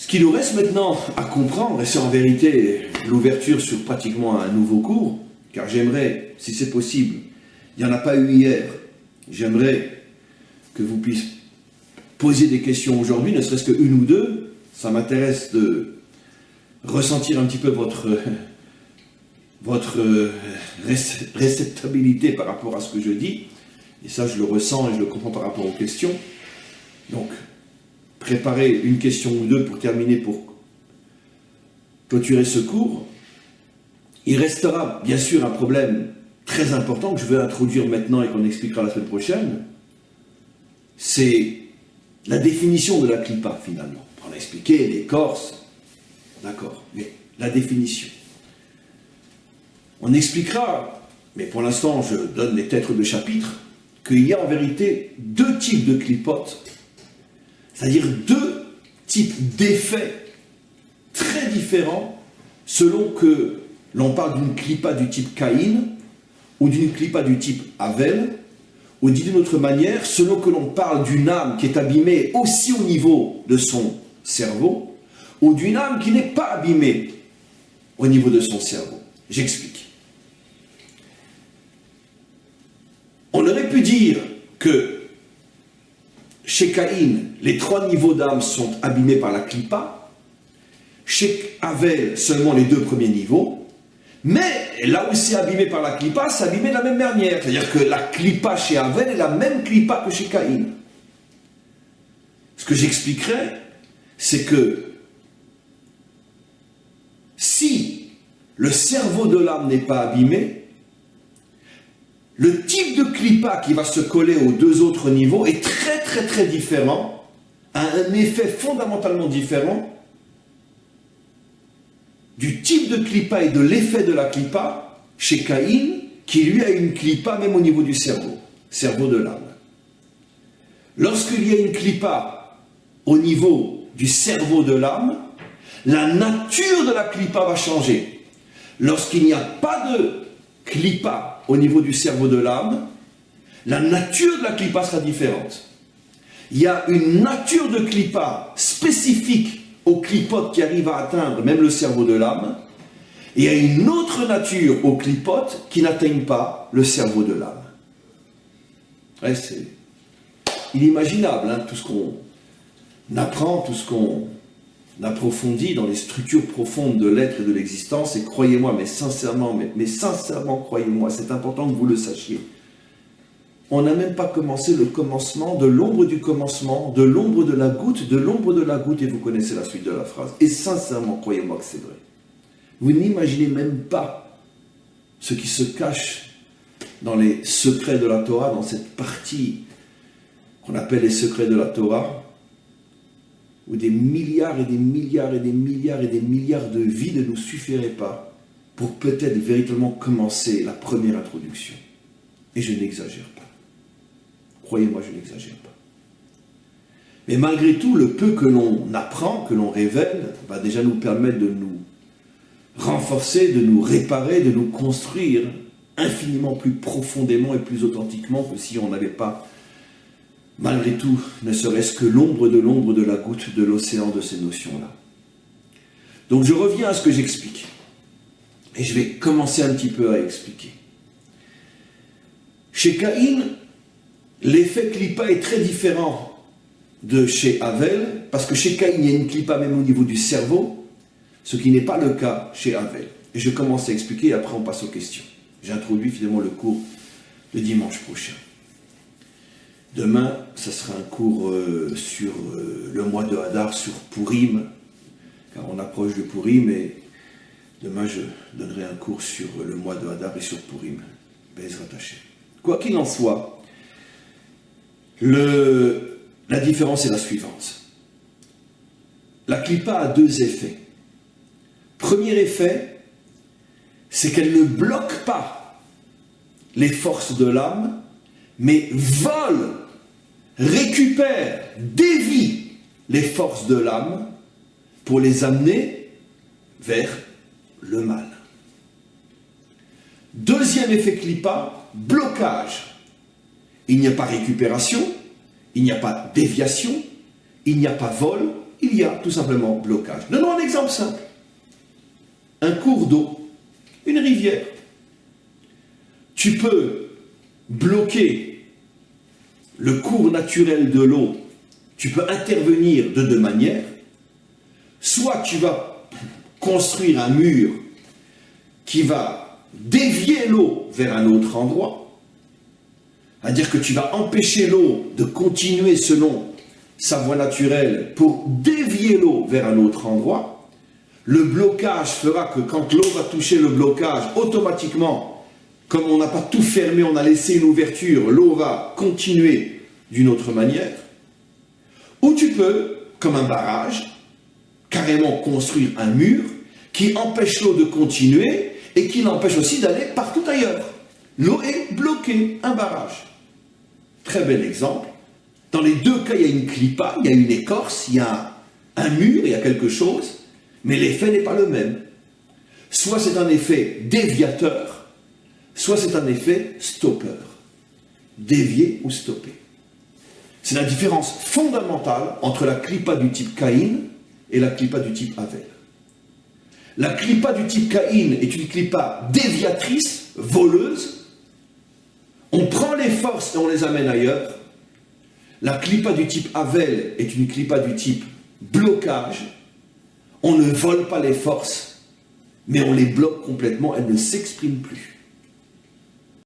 Ce qu'il nous reste maintenant à comprendre, et c'est en vérité l'ouverture sur pratiquement un nouveau cours, car j'aimerais, si c'est possible, il n'y en a pas eu hier, j'aimerais que vous puissiez poser des questions aujourd'hui, ne serait-ce qu'une ou deux. Ça m'intéresse de ressentir un petit peu votre réceptabilité par rapport à ce que je dis, et ça je le ressens et je le comprends par rapport aux questions. Donc, préparez une question ou deux pour terminer, pour clôturer ce cours. Il restera bien sûr un problème très important que je vais introduire maintenant et qu'on expliquera la semaine prochaine. C'est la définition de la clipa finalement. On a expliqué l'écorce, d'accord, mais la définition. On expliquera, mais pour l'instant je donne les têtes de chapitre, qu'il y a en vérité deux types de clipotes, c'est-à-dire deux types d'effets très différents selon que l'on parle d'une clipa du type Caïn ou d'une clipa du type Avel, ou dit d'une autre manière, selon que l'on parle d'une âme qui est abîmée aussi au niveau de son cerveau, ou d'une âme qui n'est pas abîmée au niveau de son cerveau. J'explique. On aurait pu dire que chez Caïn, les trois niveaux d'âme sont abîmés par la clipa, chez Avel, seulement les deux premiers niveaux, mais là où c'est abîmé par la clipa, c'est abîmé de la même manière. C'est-à-dire que la clipa chez Avel est la même clipa que chez Caïn. Ce que j'expliquerai, c'est que si le cerveau de l'âme n'est pas abîmé, le type de clipa qui va se coller aux deux autres niveaux est très différent, a un effet fondamentalement différent du type de clipa et de l'effet de la clipa chez Caïn, qui lui a une clipa même au niveau du cerveau de l'âme. Lorsqu'il y a une clipa au niveau du cerveau de l'âme, la nature de la clipa va changer. Lorsqu'il n'y a pas de clipa au niveau du cerveau de l'âme, la nature de la clipa sera différente. Il y a une nature de clipa spécifique aux clipotes qui arrivent à atteindre même le cerveau de l'âme, et il y a une autre nature aux clipotes qui n'atteignent pas le cerveau de l'âme. Ouais, c'est inimaginable, hein, tout ce qu'on apprend, tout ce qu'on approfondit dans les structures profondes de l'être et de l'existence, et croyez-moi, mais sincèrement, croyez-moi, c'est important que vous le sachiez. On n'a même pas commencé le commencement, de l'ombre du commencement, de l'ombre de la goutte, et vous connaissez la suite de la phrase. Et sincèrement, croyez-moi que c'est vrai. Vous n'imaginez même pas ce qui se cache dans les secrets de la Torah, dans cette partie qu'on appelle les secrets de la Torah, où des milliards et des milliards et des milliards et des milliards de vies ne nous suffiraient pas pour peut-être véritablement commencer la première introduction. Et je n'exagère pas. Croyez-moi, je n'exagère pas. Mais malgré tout, le peu que l'on apprend, que l'on révèle, va déjà nous permettre de nous renforcer, de nous réparer, de nous construire infiniment plus profondément et plus authentiquement que si on n'avait pas, malgré tout, ne serait-ce que l'ombre de la goutte de l'océan de ces notions-là. Donc je reviens à ce que j'explique. Et je vais commencer un petit peu à expliquer. Chez Caïn, l'effet clipa est très différent de chez Avel, parce que chez Caïn, il y a une clipa même au niveau du cerveau, ce qui n'est pas le cas chez Avel. Et je commence à expliquer, et après on passe aux questions. J'introduis finalement le cours le dimanche prochain. Demain, ça sera un cours sur le mois de Hadar, sur Purim, car on approche de Purim, et demain je donnerai un cours sur le mois de Hadar et sur Purim. Bezrat Hashem. Quoi qu'il en soit, la différence est la suivante. La clipa a deux effets. Premier effet, c'est qu'elle ne bloque pas les forces de l'âme, mais vole, récupère, dévie les forces de l'âme pour les amener vers le mal. Deuxième effet clipa, blocage. Il n'y a pas récupération, il n'y a pas déviation, il n'y a pas vol, il y a tout simplement blocage. Donnons un exemple simple. Un cours d'eau, une rivière. Tu peux bloquer le cours naturel de l'eau, tu peux intervenir de deux manières. Soit tu vas construire un mur qui va dévier l'eau vers un autre endroit, c'est-à-dire que tu vas empêcher l'eau de continuer selon sa voie naturelle pour dévier l'eau vers un autre endroit. Le blocage fera que quand l'eau va toucher le blocage, automatiquement, comme on n'a pas tout fermé, on a laissé une ouverture, l'eau va continuer d'une autre manière. Ou tu peux, comme un barrage, carrément construire un mur qui empêche l'eau de continuer et qui l'empêche aussi d'aller partout ailleurs. L'eau est bloquée, un barrage. Très bel exemple. Dans les deux cas, il y a une clipa, il y a une écorce, il y a un mur, il y a quelque chose, mais l'effet n'est pas le même. Soit c'est un effet déviateur, soit c'est un effet stoppeur. Dévier ou stopper. C'est la différence fondamentale entre la clipa du type Caïn et la clipa du type Havel. La clipa du type Caïn est une clipa déviatrice, voleuse. On prend les forces et on les amène ailleurs. La clipa du type Havel est une clipa du type blocage. On ne vole pas les forces, mais on les bloque complètement, elles ne s'expriment plus.